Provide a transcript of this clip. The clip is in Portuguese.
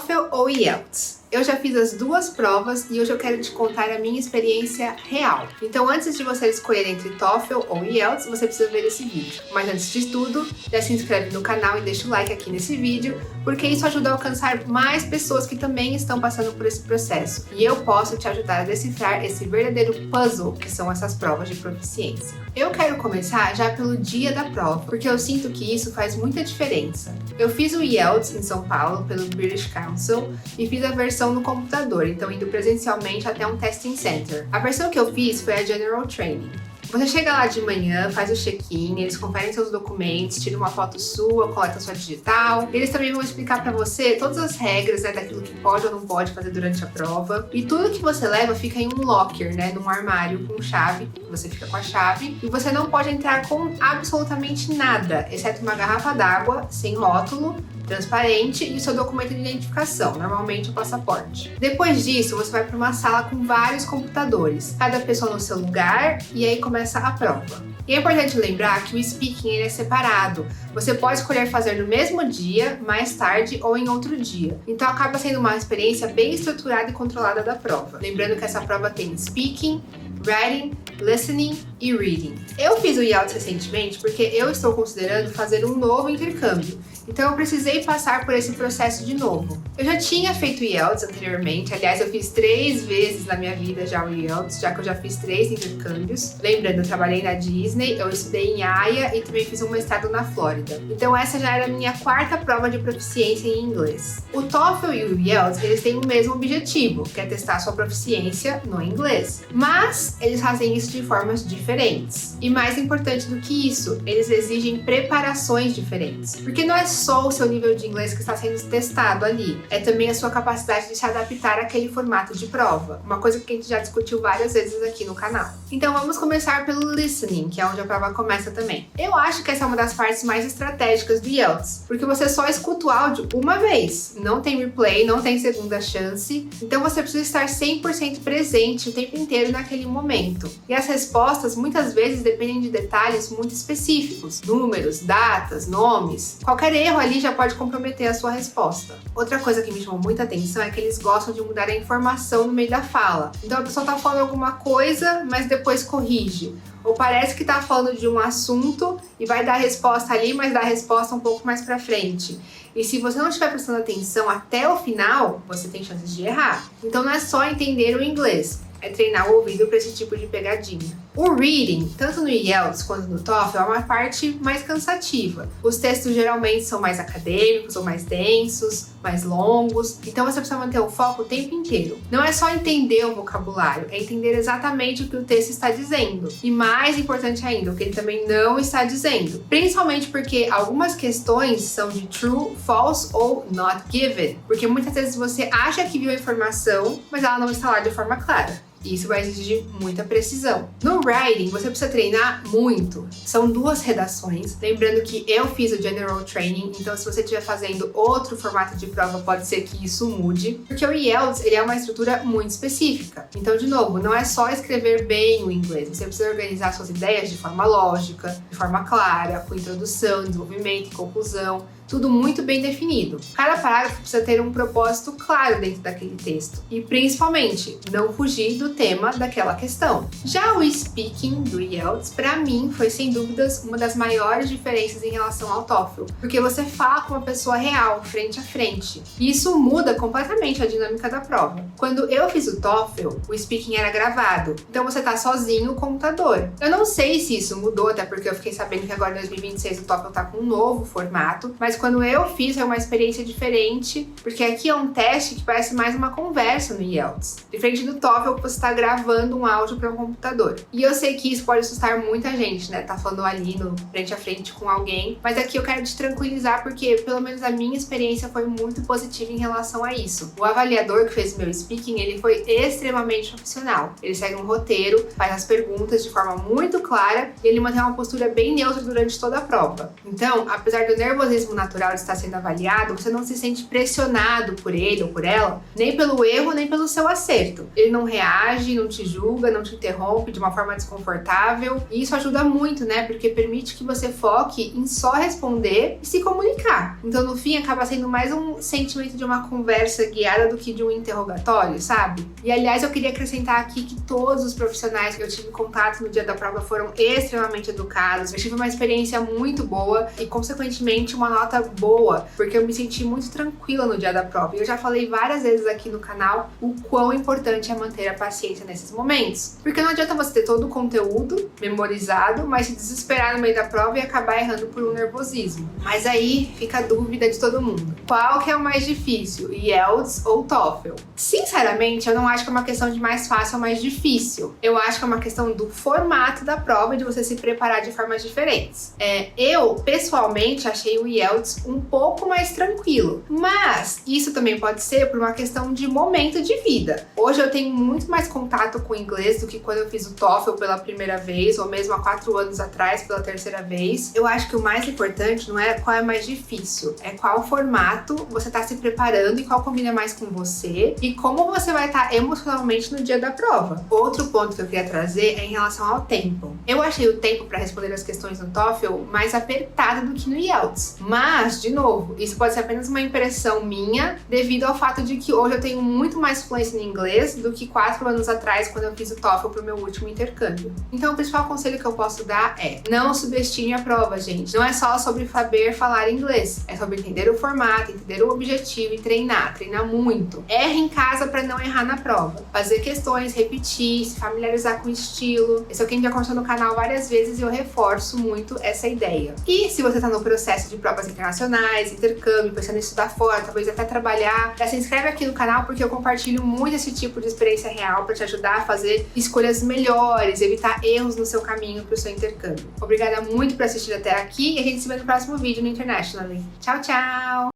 TOEFL ou IELTS? Eu já fiz as duas provas e hoje eu quero te contar a minha experiência real. Então, antes de você escolher entre TOEFL ou IELTS, você precisa ver esse vídeo. Mas antes de tudo, já se inscreve no canal e deixa o like aqui nesse vídeo, porque isso ajuda a alcançar mais pessoas que também estão passando por esse processo. E eu posso te ajudar a decifrar esse verdadeiro puzzle que são essas provas de proficiência. Eu quero começar já pelo dia da prova, porque eu sinto que isso faz muita diferença. Eu fiz o IELTS em São Paulo, pelo British Council, e fiz a versão no computador, então indo presencialmente até um testing center. A versão que eu fiz foi a General Training. Você chega lá de manhã, faz o check-in, eles conferem seus documentos, tiram uma foto sua, coleta sua digital. Eles também vão explicar pra você todas as regras, daquilo que pode ou não pode fazer durante a prova. E tudo que você leva fica em um locker, num armário com chave. Você fica com a chave e você não pode entrar com absolutamente nada, exceto uma garrafa d'água sem rótulo, transparente e o seu documento de identificação, normalmente o passaporte. Depois disso, você vai para uma sala com vários computadores, cada pessoa no seu lugar, e aí começa a prova. E é importante lembrar que o speaking ele é separado. Você pode escolher fazer no mesmo dia, mais tarde ou em outro dia. Então acaba sendo uma experiência bem estruturada e controlada da prova. Lembrando que essa prova tem speaking, writing, listening e reading. Eu fiz o IELTS recentemente porque eu estou considerando fazer um novo intercâmbio. Então eu precisei passar por esse processo de novo. Eu já tinha feito IELTS anteriormente, aliás eu fiz 3 vezes na minha vida já o IELTS, já que eu já fiz 3 intercâmbios. Lembrando, eu trabalhei na Disney, eu estudei em Haia e também fiz um mestrado na Flórida. Então essa já era a minha 4ª prova de proficiência em inglês. O TOEFL e o IELTS, eles têm o mesmo objetivo, que é testar sua proficiência no inglês. Mas eles fazem isso de formas diferentes. E mais importante do que isso, eles exigem preparações diferentes. Porque não é só o seu nível de inglês que está sendo testado ali, é também a sua capacidade de se adaptar àquele formato de prova. Uma coisa que a gente já discutiu várias vezes aqui no canal. Então vamos começar pelo listening, que é onde a prova começa também. Eu acho que essa é uma das partes mais estratégicas do IELTS, porque você só escuta o áudio uma vez, não tem replay, não tem segunda chance, então você precisa estar 100% presente o tempo inteiro naquele momento. E as respostas muitas vezes dependem de detalhes muito específicos, números, datas, nomes. Qualquer erro ali já pode comprometer a sua resposta. Outra coisa que me chamou muita atenção é que eles gostam de mudar a informação no meio da fala. Então a pessoa tá falando alguma coisa, mas depois corrige. Ou parece que tá falando de um assunto e vai dar a resposta ali, mas dá a resposta um pouco mais pra frente. E se você não estiver prestando atenção até o final, você tem chances de errar. Então não é só entender o inglês, é treinar o ouvido para esse tipo de pegadinha. O reading, tanto no IELTS quanto no TOEFL, é uma parte mais cansativa. Os textos geralmente são mais acadêmicos ou mais densos, mais longos, então você precisa manter o foco o tempo inteiro. Não é só entender o vocabulário, é entender exatamente o que o texto está dizendo. E mais importante ainda, o que ele também não está dizendo. Principalmente porque algumas questões são de true, false ou not given. Porque muitas vezes você acha que viu a informação, mas ela não está lá de forma clara. Isso vai exigir muita precisão. No writing, você precisa treinar muito. São 2 redações. Lembrando que eu fiz o General Training, então se você estiver fazendo outro formato de prova, pode ser que isso mude. Porque o IELTS, ele é uma estrutura muito específica. Então, de novo, não é só escrever bem o inglês. Você precisa organizar suas ideias de forma lógica, de forma clara, com introdução, desenvolvimento e conclusão. Tudo muito bem definido. Cada parágrafo precisa ter um propósito claro dentro daquele texto. E, principalmente, não fugir do tema daquela questão. Já o speaking do IELTS, para mim, foi sem dúvidas uma das maiores diferenças em relação ao TOEFL. Porque você fala com uma pessoa real, frente a frente. E isso muda completamente a dinâmica da prova. Quando eu fiz o TOEFL, o speaking era gravado. Então você tá sozinho no computador. Eu não sei se isso mudou, até porque eu fiquei sabendo que agora em 2026 o TOEFL tá com um novo formato. Mas quando eu fiz, é uma experiência diferente, porque aqui é um teste que parece mais uma conversa no IELTS. Diferente do TOEFL, que você está gravando um áudio para um computador. E eu sei que isso pode assustar muita gente, Tá falando ali no frente a frente com alguém, mas aqui eu quero te tranquilizar, porque pelo menos a minha experiência foi muito positiva em relação a isso. O avaliador que fez o meu speaking, ele foi extremamente profissional. Ele segue um roteiro, faz as perguntas de forma muito clara e ele mantém uma postura bem neutra durante toda a prova. Então, apesar do nervosismo na natural de estar sendo avaliado, você não se sente pressionado por ele ou por ela, nem pelo erro, nem pelo seu acerto. Ele não reage, não te julga, não te interrompe de uma forma desconfortável, e isso ajuda muito, né? Porque permite que você foque em só responder e se comunicar. Então, no fim, acaba sendo mais um sentimento de uma conversa guiada do que de um interrogatório, sabe? E, aliás, eu queria acrescentar aqui que todos os profissionais que eu tive contato no dia da prova foram extremamente educados. Eu tive uma experiência muito boa e, consequentemente, uma nota boa, porque eu me senti muito tranquila no dia da prova. E eu já falei várias vezes aqui no canal o quão importante é manter a paciência nesses momentos. Porque não adianta você ter todo o conteúdo memorizado, mas se desesperar no meio da prova e acabar errando por um nervosismo. Mas aí fica a dúvida de todo mundo. Qual que é o mais difícil, IELTS ou TOEFL? Sinceramente, eu não acho que é uma questão de mais fácil ou mais difícil. Eu acho que é uma questão do formato da prova e de você se preparar de formas diferentes. Eu, pessoalmente, achei o IELTS um pouco mais tranquilo. Mas isso também pode ser por uma questão de momento de vida. Hoje eu tenho muito mais contato com o inglês do que quando eu fiz o TOEFL pela primeira vez, ou mesmo há 4 anos atrás pela terceira vez. Eu acho que o mais importante não é qual é mais difícil, é qual formato você está se preparando e qual combina mais com você e como você vai estar emocionalmente no dia da prova. Outro ponto que eu queria trazer é em relação ao tempo. Eu achei o tempo para responder as questões no TOEFL mais apertado do que no IELTS. Mas, de novo, isso pode ser apenas uma impressão minha devido ao fato de que hoje eu tenho muito mais fluência em inglês do que 4 anos atrás quando eu fiz o TOEFL pro meu último intercâmbio. Então, o principal conselho que eu posso dar é: não subestime a prova, gente. Não é só sobre saber falar inglês, é sobre entender o formato, entender o objetivo e treinar muito. Erre em casa para não errar na prova. Fazer questões, repetir, se familiarizar com o estilo. Isso aqui a gente já conversou no canal várias vezes e eu reforço muito essa ideia. E se você está no processo de provas internacionais, intercâmbio, pensando em estudar fora, talvez até trabalhar, já se inscreve aqui no canal porque eu compartilho muito esse tipo de experiência real para te ajudar a fazer escolhas melhores, evitar erros no seu caminho para o seu intercâmbio. Obrigada muito por assistir até aqui e a gente se vê no próximo vídeo no Internationally. Tchau, tchau!